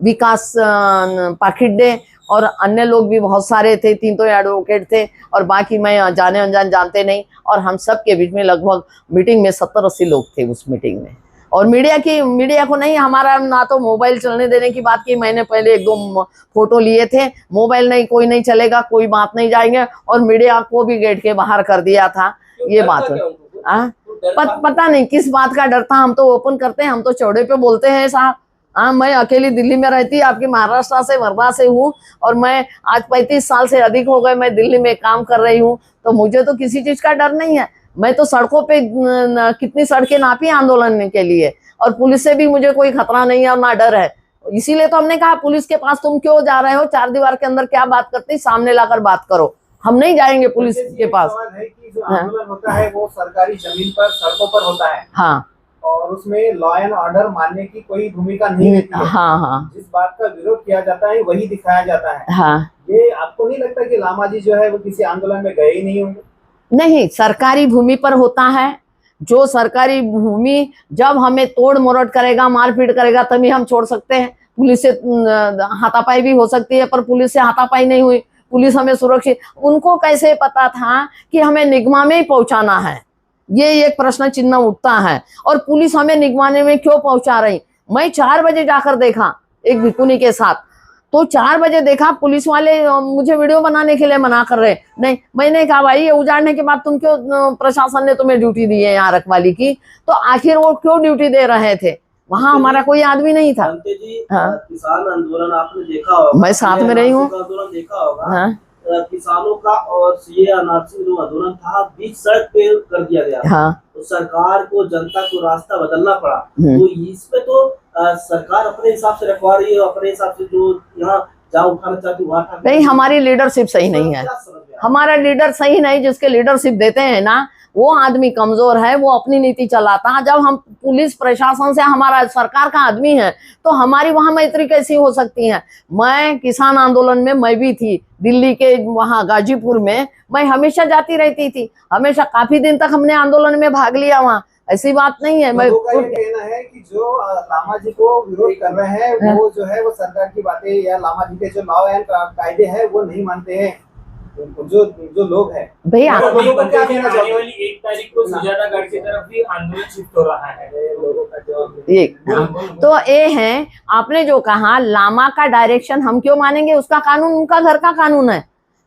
विकास पाखिड्डे, और अन्य लोग भी बहुत सारे थे, 3 तो एडवोकेट थे, और बाकी मैं जाने अनजान जानते नहीं। और हम सब के बीच में लगभग मीटिंग में 70-80 लोग थे उस मीटिंग में। और मीडिया को नहीं, हमारा ना तो मोबाइल चलने देने की बात की, मैंने पहले 1-2 फोटो लिए थे, मोबाइल नहीं, कोई नहीं चलेगा, कोई बात नहीं जाएंगे, और मीडिया को भी गेट के बाहर कर दिया था। ये बात है, पता नहीं किस बात का डर था। हम तो ओपन करते हैं, हम तो चौड़े पे बोलते हैं साहब। हाँ, मैं अकेली दिल्ली में रहती, आपकी महाराष्ट्र से वर्धा से हूँ, और मैं आज 35 साल से अधिक हो गए मैं दिल्ली में काम कर रही हूँ, तो मुझे तो किसी चीज का डर नहीं है। मैं तो सड़कों पे कितनी सड़कें नापी आंदोलन के लिए, और पुलिस से भी मुझे कोई खतरा नहीं है और ना डर है। इसीलिए तो हमने कहा पुलिस के पास तुम क्यों जा रहे हो, 4 दीवार के अंदर क्या बात करती, सामने लाकर बात करो, हम नहीं जाएंगे पुलिस के पास। सवाल है कि जो आंदोलन होता है वो सरकारी जमीन पर, सड़कों पर होता है, हाँ, और उसमें लॉ एंड ऑर्डर मानने की कोई भूमिका नहीं रहती है। हाँ, जिस बात का विरोध किया जाता है वही दिखाया जाता है। हाँ। ये आपको नहीं लगता कि लामा जी जो है वो किसी आंदोलन में गए ही नहीं होंगे? नहीं, सरकारी भूमि पर होता है। जो सरकारी भूमि जब हमें तोड़ मरोड़ करेगा, मारपीट करेगा, तभी हम छोड़ सकते हैं। पुलिस से हाथापाई भी हो सकती है, पर पुलिस से हाथापाई नहीं हुई, पुलिस हमें सुरक्षित। उनको कैसे पता था कि हमें निगमा में ही पहुंचाना है, ये एक प्रश्न चिन्ह उठता है। और पुलिस हमें निगमाने में क्यों पहुंचा रही? मैं 4 बजे जाकर देखा, एक भिकुनी के साथ। तो 4 बजे देखा पुलिस वाले मुझे वीडियो बनाने के लिए मना कर रहे। नहीं, मैंने कहा भाई ये उजाड़ने के बाद तुम क्यों, प्रशासन ने तुम्हें ड्यूटी दी है यहाँ रखवाली की, तो आखिर वो क्यों ड्यूटी दे रहे थे? वहाँ हमारा कोई आदमी नहीं था। बंते जी, हाँ। किसान आंदोलन आपने देखा होगा, मैं साथ में रही हूँ। आंदोलन देखा होगा। हाँ किसानों का और सीए एनआरसी जो आंदोलन था, बीच सड़क पे कर दिया गया। हाँ तो सरकार को, जनता को रास्ता बदलना पड़ा। हम्म। तो इसमें तो सरकार अपने हिसाब से रखवा रही है, अपने हिसाब से जो यहाँ जहाँ उठाना चाहती वहाँ उठाना। नहीं, हमारी लीडरशिप सही नहीं है। क्या समझ में आया? हमारा लीडर सही नहीं, जिसके लीडरशिप देते हैं ना वो आदमी कमजोर है, वो अपनी नीति चलाता। जब हम पुलिस प्रशासन से, हमारा सरकार का आदमी है, तो हमारी वहां मैत्री कैसी हो सकती है? मैं किसान आंदोलन में मैं भी थी, दिल्ली के वहां गाजीपुर में मैं हमेशा जाती रहती थी, हमेशा काफी दिन तक हमने आंदोलन में भाग लिया वहाँ, ऐसी बात नहीं है। मैं लोगों का ये कहना है कि जो लामा जी को विरोध कर रहे हैं वो जो है वो सरकार की बातें या लामा जी के जो लॉ एंड कायदे हैं वो नहीं मानते हैं। जो लोग हैं भैया, और लोगों को क्या अभी कहना आने चाहते हैं? वाली 1 तारीख को सुजातागढ़ की तरफ भी आंदोलन शिफ्ट हो रहा है। लोगों का जवाब ये तो ये है, आपने जो कहा लामा का डायरेक्शन हम क्यों मानेंगे? उसका कानून उनका घर का कानून है।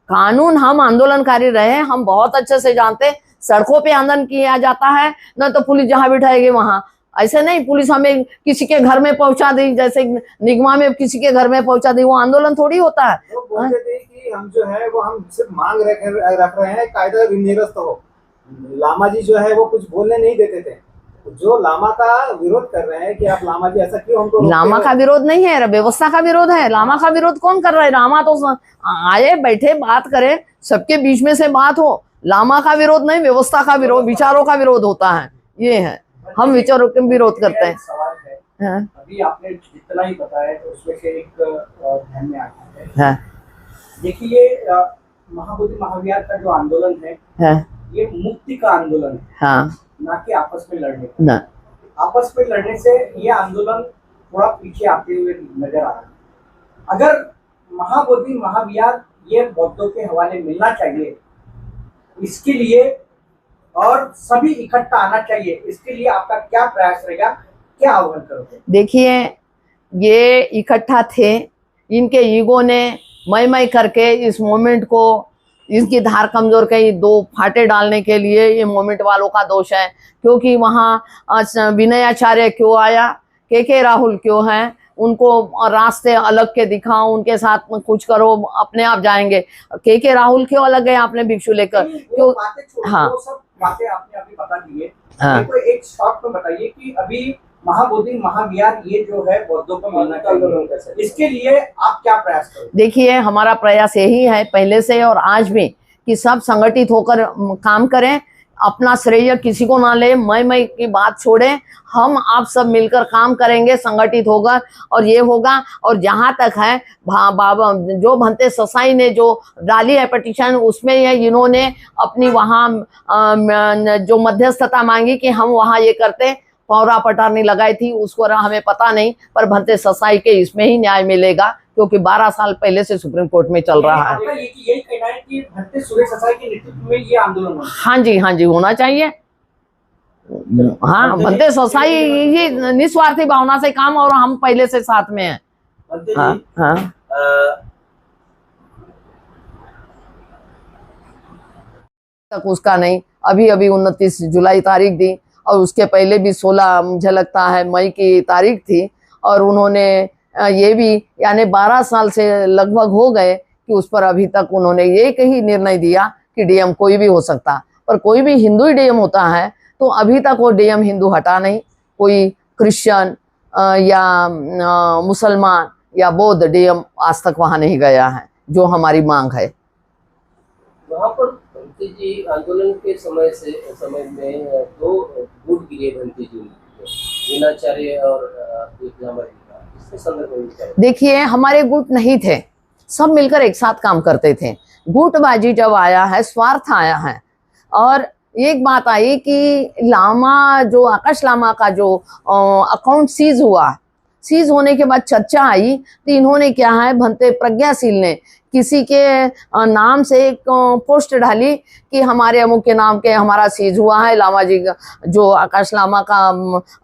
कानून हम आंदोलनकारी रहे, हम बहुत अच्छे से जानते। सड़कों पे आंदोलन किया जाता है ना, तो पुलिस जहां बिठाएगी वहां। ऐसे नहीं पुलिस हमें किसी के घर में पहुंचा दी, जैसे निगमा में किसी के घर में पहुंचा दी, वो आंदोलन थोड़ी होता है। वो बोलते थे कि हम जो है वो हम सिर्फ मांग रख रहे हैं, कायदा निरस्त हो। लामा जी जो है वो कुछ बोलने नहीं देते थे। जो लामा का विरोध कर रहे हैं कि आप लामा जी ऐसा क्यों हमको रोकते लामा हो? का विरोध नहीं है, व्यवस्था का विरोध है। लामा का विरोध कौन कर रहा है? लामा तो आए बैठे बात करे, सबके बीच में से बात हो। लामा का विरोध नहीं, व्यवस्था का विरोध, विचारों का विरोध होता है। ये है, हम विचारों का विरोध करते हैं। सवाल है, हाँ, अभी आपने जितना ही बताया तो उसमें से एक ध्यान में आता है। हाँ, देखिए ये महाबोधि महाविहार का जो आंदोलन है हाँ, ये मुक्ति का आंदोलन है, हाँ, ना कि आपस में लड़ने का। ना, आपस में लड़ने से ये आंदोलन थोड़ा पीछे आते हुए नजर आ रहा है। अगर महाबोधि महाविहार ये बौद्धों के हवाले मिलना चाहिए, इसके लिए और सभी इकट्ठा आना चाहिए, इसके लिए आपका क्या प्रयास रहेगा, क्या आह्वान करोगे? देखिए ये इकट्ठा थे, इनके ईगो ने मैं करके इस मोमेंट को, इसकी धार कमजोर कई 2 फाटे डालने के लिए ये मोमेंट वालों का दोष है। क्योंकि वहाँ विनयाचार्य क्यों आया, के राहुल क्यों है, उनको रास्ते अलग के दिखाओ, उनके साथ में कुछ करो, अपने आप जाएंगे। के राहुल क्यों अलग गए आपने भिक्षु लेकर? वो बातें छोड़ो, हाँ। वो सब बातें आपने अभी बता दी है। हाँ। मेरे को एक शॉर्ट में बताइए कि अभी महाबोधि महाविहार ये जो है बौद्धों को मिलना चाहिए, इसके लिए आप क्या प्रयास करोगे? देखिए हमारा प्रयास यही है पहले से और आज भी, कि सब संगठित होकर काम करें, अपना श्रेय किसी को ना ले, मैं की बात छोड़ें। हम आप सब मिलकर काम करेंगे, संगठित होगा और ये होगा। और जहाँ तक है बाबा जो भंते ससाई ने जो डाली है पिटीशन, उसमें ये इन्होंने अपनी वहाँ जो मध्यस्थता मांगी कि हम वहाँ ये करते, पौरा पटारनी लगाई थी, उसको हमें पता नहीं, पर भंते ससाई के इसमें ही न्याय मिलेगा, क्योंकि 12 साल पहले से सुप्रीम कोर्ट में चल रहा है। आपका यही कहना है कि भंते सुरेश ससाई के नेतृत्व में ये आंदोलन होना चाहिए? हाँ जी, हाँ जी, होना चाहिए। हाँ, भंते ससाई ये निस्वार्थी भावना से काम, और हम पहले से साथ में हैं। बंते जी, हाँ, हाँ, तक उसका नहीं, अभी 29 जुलाई तारीख दी, और उसके पहले भी 16 मुझे लगता है मई की तारीख थी। और उन्होंने ये भी, यानी 12 साल से लगभग हो गए कि उस पर अभी तक उन्होंने एक ही निर्णय दिया कि डीएम कोई भी हो सकता, पर कोई भी हिंदू ही डीएम होता है। तो अभी तक वो डीएम हिंदू हटा नहीं, कोई क्रिश्चियन या मुसलमान या बौद्ध डीएम आज तक वहाँ नहीं गया है, जो हमारी मांग है। वहाँ पर भंते जी आंदोलन के समय में 2 गुट गिरे भंते जी, मीनाचार्य और एक लामा जी का, इसके संदर्भ में क्या है? देखिए हमारे गुट नहीं थे, सब मिलकर एक साथ काम करते थे। गुटबाजी जब आया है, स्वार्थ आया है। और एक बात आई कि लामा जो आकाश लामा का जो अकाउंट सीज हुआ, सीज होने के बाद चर्चा आई, तो इन्होंने क्या है, भंते प्रज्ञाशील ने किसी के नाम से एक पोस्ट डाली कि हमारे अमुक के नाम के हमारा सीज हुआ है लामा जी का, जो आकाश लामा का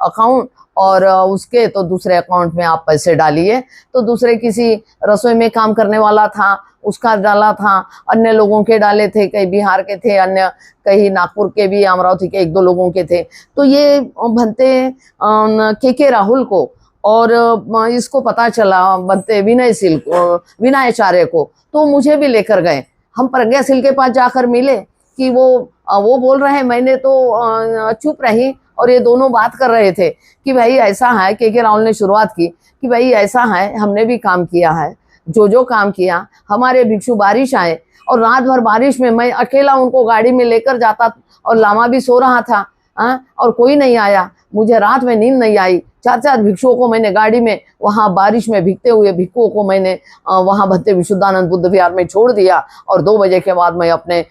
अकाउंट, और उसके तो दूसरे अकाउंट में आप पैसे डालिए। तो दूसरे किसी रसोई में काम करने वाला था उसका डाला था, अन्य लोगों के डाले थे, कई बिहार के थे, अन्य कहीं नागपुर के भी, अमरावती के 1-2 लोगों के थे। तो ये भंते के राहुल को और इसको पता चला बनते विनय आचार्य को, तो मुझे भी लेकर गए। हम प्रज्ञा सिल के पास जाकर मिले कि वो बोल रहे हैं, मैंने तो चुप रही और ये दोनों बात कर रहे थे कि भाई ऐसा है, के राहुल ने शुरुआत की कि भाई ऐसा है, हमने भी काम किया है, जो काम किया। हमारे भिक्षु बारिश आए और रात भर बारिश में मैं अकेला उनको गाड़ी में लेकर जाता और लामा भी सो रहा था और कोई नहीं आया। मुझे रात में नींद नहीं आई। 4 भिक्षुओं को मैंने गाड़ी में वहाँ बारिश में भीगते हुए भिक्षुओं को मैंने वहाँ भंते विशुद्धानंद बुद्ध विहार में छोड़ दिया और 2 बजे के बाद मैं अपने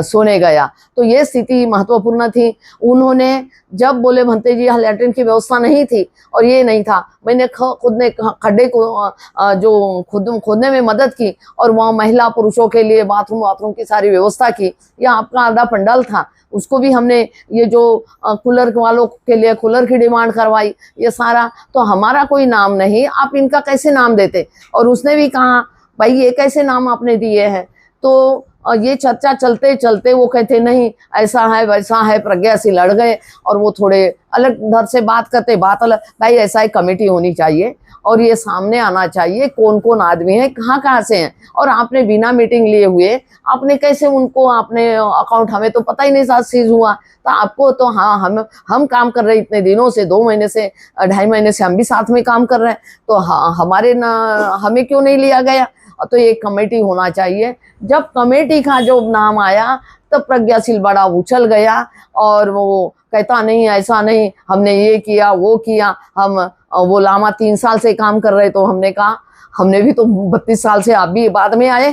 सोने गया। तो ये स्थिति महत्वपूर्ण थी। उन्होंने जब बोले भंते जी यहाँ लैट्रिन की व्यवस्था नहीं थी और ये नहीं था, मैंने खुद ने खड्डे को जो खोदने में मदद की और वहाँ महिला पुरुषों के लिए बाथरूम की सारी व्यवस्था की। यह आपका आधा पंडाल था, उसको भी हमने ये जो कूलर वालों के लिए कूलर की डिमांड करवाई, ये सारा। तो हमारा कोई नाम नहीं, आप इनका कैसे नाम देते? और उसने भी कहा भाई ये कैसे नाम आपने दिए हैं? तो ये चर्चा चलते चलते वो कहते नहीं ऐसा है वैसा है, प्रज्ञा से लड़ गए और वो थोड़े अलग धर से बात करते, बात अलग। भाई ऐसा एक कमेटी होनी चाहिए और ये सामने आना चाहिए कौन कौन आदमी है, कहाँ से हैं, और आपने बिना मीटिंग लिए हुए आपने कैसे उनको आपने अकाउंट, हमें तो पता ही नहीं साथ सीज हुआ। तो आपको तो हाँ हम काम कर रहे इतने दिनों से, 2 महीने से 2.5 महीने से हम भी साथ में काम कर रहे हैं, तो हमारे हमें क्यों नहीं लिया गया? तो एक कमेटी होना चाहिए। जब कमेटी का जो नाम आया तब प्रज्ञाशील बड़ा उछल गया और वो कहता नहीं ऐसा नहीं, हमने ये किया वो किया। हम वो लामा 3 साल से काम कर रहे, तो हमने कहा हमने भी तो 32 साल से, आप भी बाद में आए,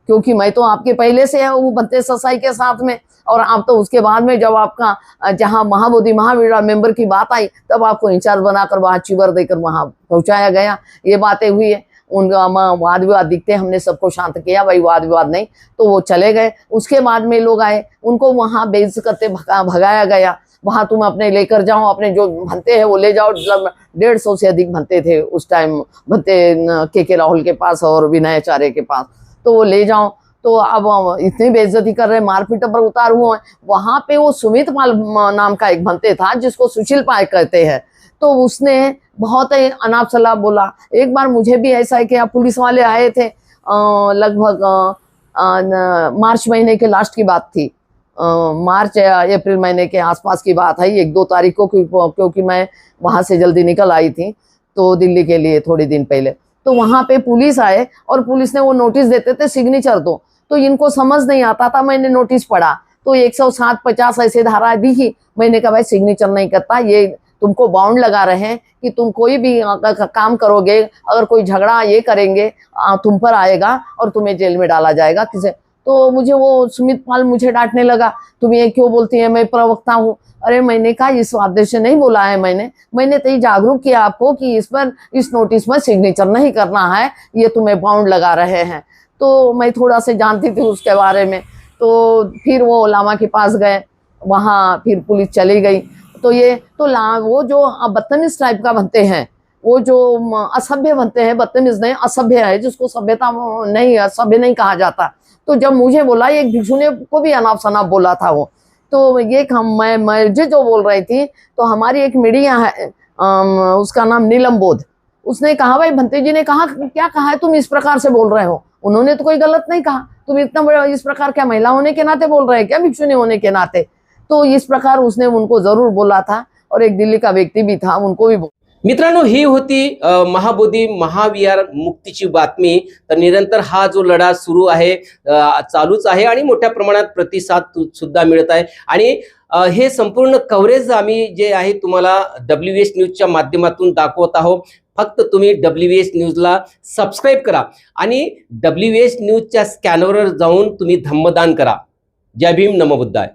क्योंकि मैं तो आपके पहले से है वो बनते ससाई के साथ में, और आप तो उसके बाद में जब आपका जहाँ महाबोधि महावीर मेंबर की बात आई तब आपको इंचार्ज बनाकर वहाँ चिवर देकर वहाँ पहुँचाया गया। ये बातें हुई है। उनका वाद विवाद दिखते, हमने सबको शांत किया, भाई वाद विवाद नहीं, तो वो चले गए। उसके बाद में लोग आए, उनको वहाँ बेइज्जत करते भगाया गया। वहाँ तुम अपने लेकर जाओ, अपने जो भंते हैं वो ले जाओ। 150 से अधिक भंते थे उस टाइम, भंते के राहुल के पास और विनय आचार्य के पास, तो वो ले जाओ। तो अब इतनी बेइज्जती कर रहे, मारपीट पर उतार हुए। वहाँ पे वो सुमित पाल नाम का एक भंते था जिसको सुशील पाल कहते हैं, तो उसने बहुत ही अनाप शनाप बोला। एक बार मुझे भी ऐसा है कि पुलिस वाले आए थे, लगभग मार्च महीने के लास्ट की बात थी, मार्च या अप्रैल महीने के आसपास की बात है, 1-2 तारीख को, क्योंकि मैं वहाँ से जल्दी निकल आई थी तो दिल्ली के लिए थोड़े दिन पहले। तो वहाँ पे पुलिस आए और पुलिस ने वो नोटिस देते थे सिग्नेचर दो, तो इनको समझ नहीं आता था। मैंने नोटिस पढ़ा तो 107-50 ऐसे धारा दी ही। मैंने कहा भाई सिग्नेचर नहीं करता, ये तुमको बाउंड लगा रहे हैं कि तुम कोई भी काम करोगे, अगर कोई झगड़ा ये करेंगे तुम पर आएगा और तुम्हें जेल में डाला जाएगा किसे। तो मुझे वो सुमित पाल मुझे डांटने लगा, तुम ये क्यों बोलती है, मैं प्रवक्ता हूँ। अरे मैंने कहा इस उद्देश्य नहीं बोला है, मैंने तो ये जागरूक किया आपको कि इस पर, इस नोटिस में सिग्नेचर नहीं करना है, ये तुम्हें बाउंड लगा रहे हैं। तो मैं थोड़ा से जानती थी उसके बारे में। तो फिर वो लामा के पास गए, वहाँ फिर पुलिस चली गई। तो वो जो बदतमीज टाइप का बनते हैं, वो जो असभ्य बनते हैं, बदतमीज नहीं असभ्य है, जिसको सभ्यता नहीं, सभ्य नहीं कहा जाता। तो जब मुझे बोला, एक भिक्षु ने को भी अनाप शनाप बोला था वो, तो ये मैं जो बोल रही थी, तो हमारी एक मीडिया है, उसका नाम नीलम बोध, उसने कहा भाई भंते जी ने कहा क्या कहा है, तुम इस प्रकार से बोल रहे हो। उन्होंने तो कोई गलत नहीं कहा, तुम इतना बड़ा इस प्रकार क्या महिला होने के नाते बोल रहे हैं क्या, भिक्षु ने होने के नाते। तो इस प्रकार उसने उनको जरूर बोला था, और एक दिल्ली का व्यक्ति भी था, उनको भी मित्रांनो, ही होती महाबोधी महाविहार मुक्तीची बातमी। तर निरंतर हा जो लढा सुरू आहे, चालूच आहे आणि मोठ्या प्रमाणात प्रतिसाद सुद्धा मिळत आहे। आणि हे संपूर्ण कव्हरेज आम्ही जे आहे तुम्हाला WH न्यूजच्या माध्यमातून दाखवत आहोत। फक्त तुम्ही WH न्यूजला सबस्क्राईब करा आणि WH न्यूजच्या स्कॅनरवर जाऊन तुम्ही धम्मदान करा। जय भीम, नमो बुद्धाय।